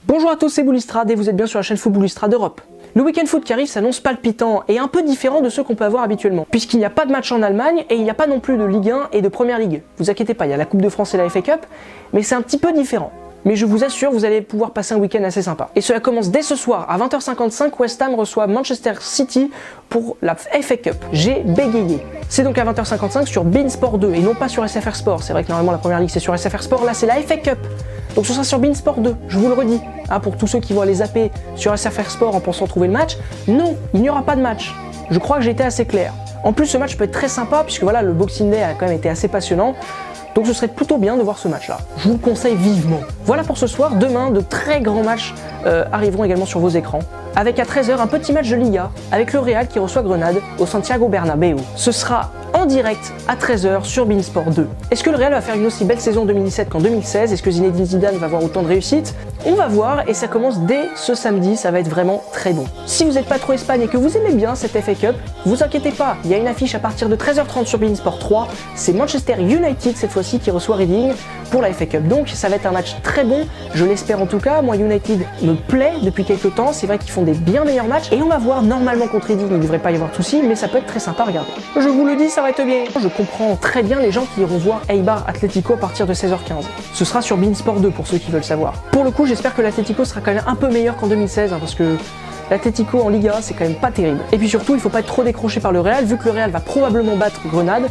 Bonjour à tous, c'est Boulistrade et vous êtes bien sur la chaîne Footballistrade Europe. Le week-end foot qui arrive s'annonce palpitant et un peu différent de ceux qu'on peut avoir habituellement, puisqu'il n'y a pas de match en Allemagne et il n'y a pas non plus de Ligue 1 et de Première Ligue. Vous inquiétez pas, il y a la Coupe de France et la FA Cup, mais c'est un petit peu différent. Mais je vous assure, vous allez pouvoir passer un week-end assez sympa. Et cela commence dès ce soir, à 20h55, West Ham reçoit Manchester City pour la FA Cup. J'ai bégayé. C'est donc à 20h55 sur beIN Sport 2 et non pas sur SFR Sport. C'est vrai que normalement la Première Ligue c'est sur SFR Sport, là c'est la FA Cup. Donc ce sera sur beIN Sport 2, je vous le redis. Pour tous ceux qui vont aller zapper sur SFR Sport en pensant trouver le match, non, il n'y aura pas de match. Je crois que j'ai été assez clair. En plus ce match peut être très sympa puisque voilà, le Boxing Day a quand même été assez passionnant. Donc ce serait plutôt bien de voir ce match-là. Je vous le conseille vivement. Voilà pour ce soir. Demain, de très grands matchs arriveront également sur vos écrans. Avec à 13h un petit match de Liga avec le Real qui reçoit Grenade au Santiago Bernabéu. Ce sera en direct à 13h sur beIN Sport 2. Est-ce que le Real va faire une aussi belle saison en 2017 qu'en 2016? Est-ce que Zinedine Zidane va avoir autant de réussite? On va voir et ça commence dès ce samedi, ça va être vraiment très bon. Si vous n'êtes pas trop Espagne et que vous aimez bien cette FA Cup, vous inquiétez pas, il y a une affiche à partir de 13h30 sur beIN Sport 3, c'est Manchester United cette fois-ci qui reçoit Reading pour la FA Cup. Donc ça va être un match très bon, je l'espère en tout cas. Moi United me plaît depuis quelques temps, c'est vrai qu'ils font des bien meilleurs matchs et on va voir normalement contre Reading, il ne devrait pas y avoir de soucis, mais ça peut être très sympa à regarder. Je vous le dis, ça va être bien. Je comprends très bien les gens qui iront voir Eibar Atlético à partir de 16h15. Ce sera sur beIN Sport 2 pour ceux qui veulent savoir. Pour le coup, j'espère que l'Atlético sera quand même un peu meilleur qu'en 2016 parce que l'Atlético en Liga, c'est quand même pas terrible. Et puis surtout, il faut pas être trop décroché par le Real, vu que le Real va probablement battre Grenade,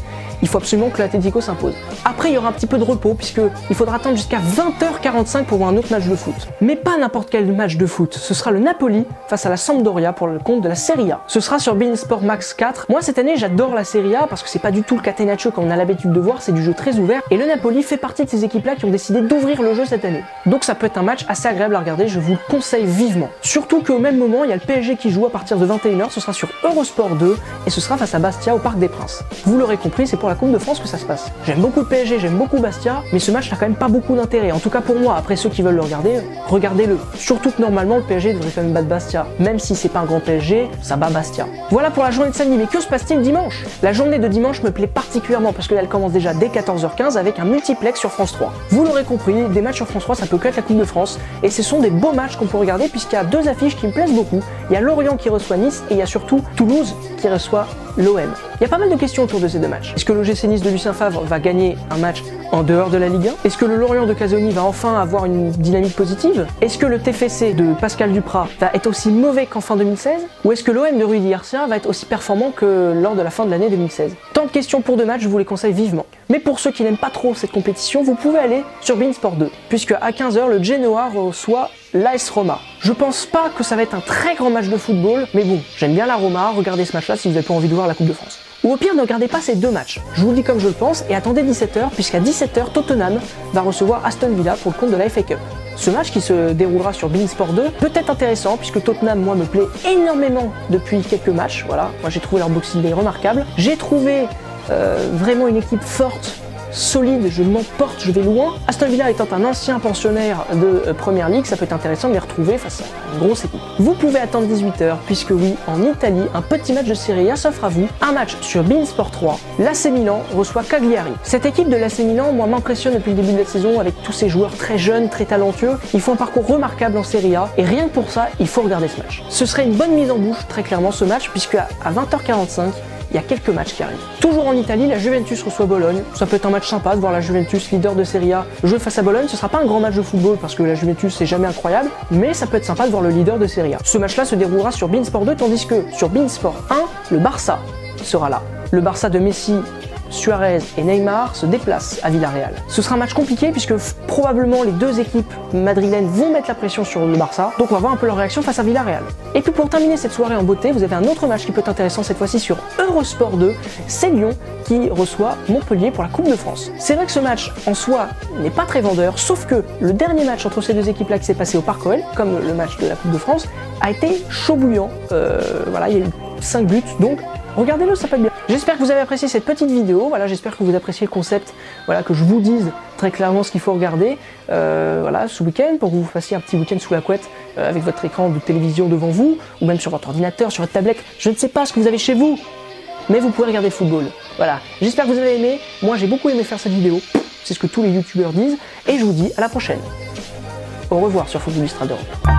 il faut absolument que l'Atlético s'impose. Après, il y aura un petit peu de repos, puisqu'il faudra attendre jusqu'à 20h45 pour voir un autre match de foot. Mais pas n'importe quel match de foot, ce sera le Napoli face à la Sampdoria pour le compte de la Serie A. Ce sera sur beIN Sport Max 4. Moi, cette année, j'adore la Serie A, parce que c'est pas du tout le catenaccio comme on a l'habitude de voir, c'est du jeu très ouvert, et le Napoli fait partie de ces équipes-là qui ont décidé d'ouvrir le jeu cette année. Donc ça peut être un match assez agréable à regarder, je vous le conseille vivement. Surtout qu'au même moment, il y a le PSG qui joue à partir de 21h, ce sera sur Eurosport 2, et ce sera face à Bastia au Parc des Princes. Vous l'aurez compris, c'est pour la Coupe de France que ça se passe. J'aime beaucoup le PSG, j'aime beaucoup Bastia, mais ce match n'a quand même pas beaucoup d'intérêt. En tout cas pour moi, après ceux qui veulent le regarder, regardez-le. Surtout que normalement le PSG devrait quand même battre Bastia. Même si c'est pas un grand PSG, ça bat Bastia. Voilà pour la journée de samedi, mais que se passe-t-il dimanche? La journée de dimanche me plaît particulièrement parce qu'elle commence déjà dès 14h15 avec un multiplex sur France 3. Vous l'aurez compris, des matchs sur France 3 ça peut que être la Coupe de France, et ce sont des beaux matchs qu'on peut regarder puisqu'il y a deux affiches qui me plaisent beaucoup. Il y a Lorient qui reçoit Nice et il y a surtout Toulouse qui reçoit l'OM. Il y a pas mal de questions autour de ces deux matchs. Est-ce que l'OGC Nice de Lucien Favre va gagner un match en dehors de la Ligue 1? Est-ce que le Lorient de Casoni va enfin avoir une dynamique positive? Est-ce que le TFC de Pascal Duprat va être aussi mauvais qu'en fin 2016? Ou est-ce que l'OM de Rudy Garcia va être aussi performant que lors de la fin de l'année 2016? Tant de questions pour deux matchs, je vous les conseille vivement. Mais pour ceux qui n'aiment pas trop cette compétition, vous pouvez aller sur beIN Sport 2, puisque à 15h, le Genoa reçoit l'AS Roma. Je pense pas que ça va être un très grand match de football, mais bon, j'aime bien la Roma, regardez ce match-là si vous n'avez pas envie de voir la Coupe de France. Ou au pire, ne regardez pas ces deux matchs. Je vous le dis comme je le pense, et attendez 17h, puisqu'à 17h, Tottenham va recevoir Aston Villa pour le compte de la FA Cup. Ce match qui se déroulera sur beIN Sport 2 peut être intéressant, puisque Tottenham, moi, me plaît énormément depuis quelques matchs. Voilà, moi j'ai trouvé leur Boxing Day remarquable. J'ai trouvé vraiment une équipe forte, solide, je m'emporte, je vais loin. Aston Villa étant un ancien pensionnaire de Première Ligue, ça peut être intéressant de les retrouver face à une grosse équipe. Vous pouvez attendre 18h, puisque oui, en Italie, un petit match de Serie A s'offre à vous. Un match sur beIN Sport 3. L'AC Milan reçoit Cagliari. Cette équipe de l'AC Milan, moi, m'impressionne depuis le début de la saison avec tous ces joueurs très jeunes, très talentueux. Ils font un parcours remarquable en Serie A, et rien que pour ça, il faut regarder ce match. Ce serait une bonne mise en bouche, très clairement, ce match, puisque à 20h45, il y a quelques matchs qui arrivent. Toujours en Italie, la Juventus reçoit Bologne. Ça peut être un match sympa de voir la Juventus, leader de Serie A, jouer face à Bologne. Ce sera pas un grand match de football parce que la Juventus c'est jamais incroyable, mais ça peut être sympa de voir le leader de Serie A. Ce match-là se déroulera sur beIN Sport 2, tandis que sur beIN Sport 1, le Barça sera là. Le Barça de Messi, Suarez et Neymar se déplacent à Villarreal. Ce sera un match compliqué puisque probablement les deux équipes madrilènes vont mettre la pression sur le Barça, donc on va voir un peu leur réaction face à Villarreal. Et puis pour terminer cette soirée en beauté, vous avez un autre match qui peut être intéressant cette fois-ci sur Eurosport 2, c'est Lyon qui reçoit Montpellier pour la Coupe de France. C'est vrai que ce match en soi n'est pas très vendeur, sauf que le dernier match entre ces deux équipes-là qui s'est passé au Parc OL, comme le match de la Coupe de France, a été chaud bouillant. Voilà, il y a eu 5 buts, donc regardez-le, ça peut être bien. J'espère que vous avez apprécié cette petite vidéo, voilà, j'espère que vous appréciez le concept, voilà, que je vous dise très clairement ce qu'il faut regarder voilà, ce week-end, pour que vous fassiez un petit week-end sous la couette avec votre écran de télévision devant vous, ou même sur votre ordinateur, sur votre tablette, je ne sais pas ce que vous avez chez vous, mais vous pouvez regarder le football. Voilà, j'espère que vous avez aimé, moi j'ai beaucoup aimé faire cette vidéo, c'est ce que tous les youtubeurs disent, et je vous dis à la prochaine. au revoir sur Footballistra d'Europe.